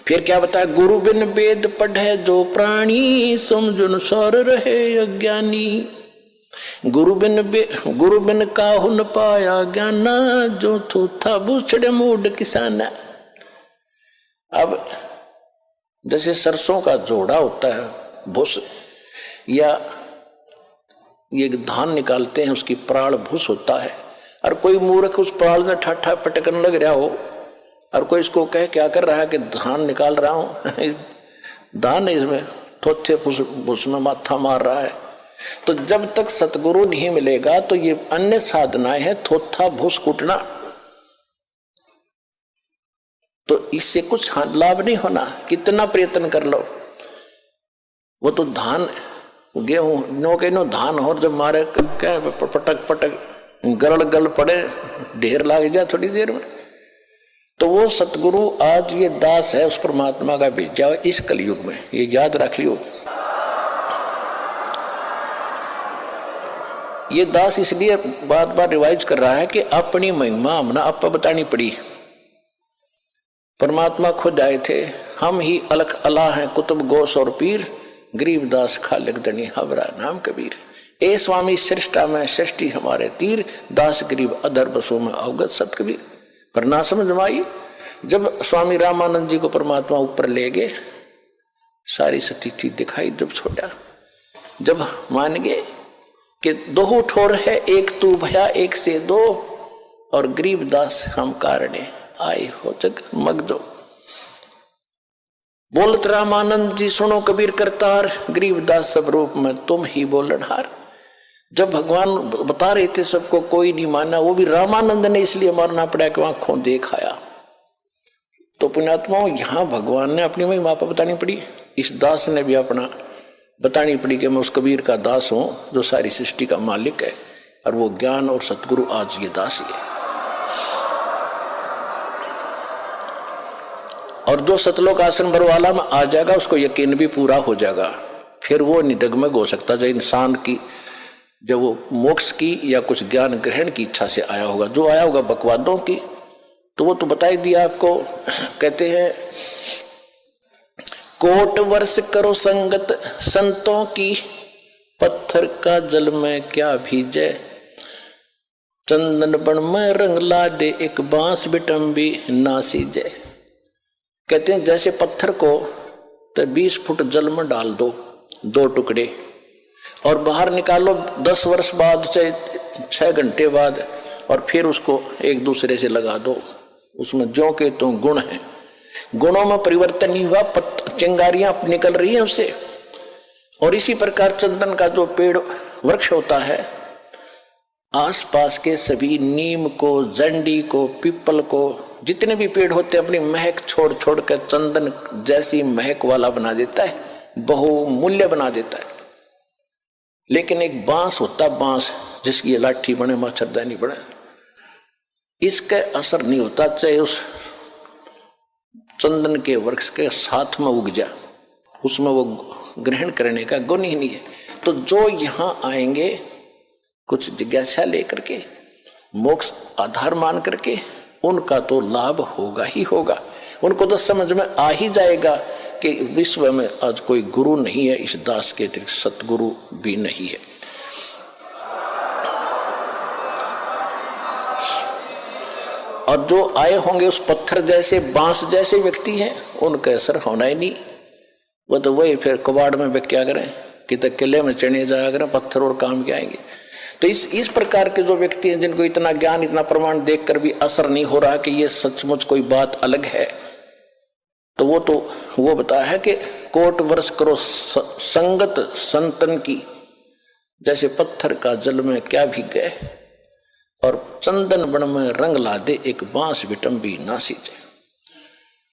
फिर क्या बताया, गुरु बिन वेद पढ़े जो प्राणी, समझुन सौर रहे अज्ञानी। गुरु बिन काहु न पाया ज्ञाना, जो थूथा बूछड़े मूड किसाना। अब जैसे सरसों का जोड़ा होता है भूस, या ये धान निकालते हैं उसकी प्राण भूस होता है, और कोई मूर्ख उस प्राण में ठाठा पटकन लग रहा हो और कोई इसको कहे क्या कर रहा है कि धान निकाल रहा हूं धान इसमें थोथे भूस में माथा मार रहा है। तो जब तक सतगुरु नहीं मिलेगा तो ये अन्य साधनाएं हैं, थोथा भूस कुटना, तो इससे कुछ लाभ नहीं होना, कितना प्रयत्न कर लो। वो तो धान गेहूं नो के नो धान हो, जब मारे क्या पटक पटक गरड़ गल पड़े ढेर लाग जाए थोड़ी देर में। तो वो सतगुरु आज ये दास है उस परमात्मा का भेजा इस कलयुग में, ये याद रख लियो। ये दास इसलिए बार बार रिवाइज कर रहा है कि अपनी महिमा हमने आप बतानी पड़ी। परमात्मा खुद आए थे, हम ही अलख अला हैं कुतुब गोस और पीर, गरीबदास खालिक दनी हवरा नाम कबीर। ए स्वामी सृष्टा में सृष्टि हमारे तीर, दास गरीब अधर बसों में अवगत सत कबीर। पर ना समझ में आई, जब स्वामी रामानंद जी को परमात्मा ऊपर ले गए, सारी स्थिति दिखाई, जब छोड़ा, जब मान गए कि दो ठोर है एक तू भया एक से दो, और गरीबदास हम कारणे आए हो जग मगदो। बोलत रामानंद जी सुनो कबीर करतार, गरीबदास सब रूप में तुम ही बोलनहार। जब भगवान बता रहे थे सबको, कोई नहीं माना, वो भी रामानंद ने इसलिए मारना पड़ा कि आंखों देख आया। तो पुण्यात्माओं, यहां भगवान ने अपनी महिमा बतानी पड़ी, इस दास ने भी अपना बतानी पड़ी कि मैं उस कबीर का दास हूं जो सारी सृष्टि का मालिक है, और वो ज्ञान और सतगुरु आज ये दास ही है। और जो सतलोक आसन बरवाला में आ जाएगा उसको यकीन भी पूरा हो जाएगा, फिर वो निडगमग हो सकता जो इंसान की, जब वो मोक्ष की या कुछ ज्ञान ग्रहण की इच्छा से आया होगा। जो आया होगा बकवादों की, तो वो तो बता ही दिया आपको। कहते हैं कोट वर्ष करो संगत संतों की, पत्थर का जल में क्या भीजे, चंदन बन में रंग ला दे एक बांस बिटम्बी ना सीजे। कहते हैं जैसे पत्थर को तो 20 फुट जल में डाल दो, 2 टुकड़े, और बाहर निकालो 10 वर्ष बाद चाहे 6 घंटे बाद, और फिर उसको एक दूसरे से लगा दो, उसमें जो के तो गुण है, गुणों में परिवर्तन नहीं हुआ, चिंगारियां निकल रही हैं उससे। और इसी प्रकार चंदन का जो पेड़ वृक्ष होता है, आसपास के सभी नीम को, जंडी को, पीपल को, जितने भी पेड़ होते हैं अपनी महक छोड़ छोड़ कर चंदन जैसी महक वाला बना देता है, बहुमूल्य बना देता है। लेकिन एक बांस होता, बांस जिसकी लाठी बने मच्छरदानी बने, इसका असर नहीं होता, चाहे उस चंदन के वृक्ष के साथ में उग जा, उसमें वो ग्रहण करने का गुण ही नहीं है। तो जो यहाँ आएंगे कुछ जिज्ञासा लेकर के, मोक्ष आधार मान करके, उनका तो लाभ होगा ही होगा। उनको तो समझ में आ ही जाएगा कि विश्व में आज कोई गुरु नहीं है, इस दास के अतिरिक्त सतगुरु भी नहीं है। और जो आए होंगे उस पत्थर जैसे, बांस जैसे व्यक्ति हैं, उनका असर होना ही नहीं। वो तो वही फिर कबाड़ में वे क्या करें, कि तो किले में चढ़े जाया करें, पत्थर और काम के आएंगे। तो इस प्रकार के जो व्यक्ति हैं जिनको इतना ज्ञान, इतना प्रमाण देखकर भी असर नहीं हो रहा कि ये सचमुच कोई बात अलग है, तो वो बताया है कि कोट वर्ष करो संगत संतन की, जैसे पत्थर का जल में क्या भीग गए, और चंदन बन में रंग ला दे एक बांस विटम्बी ना सींचे।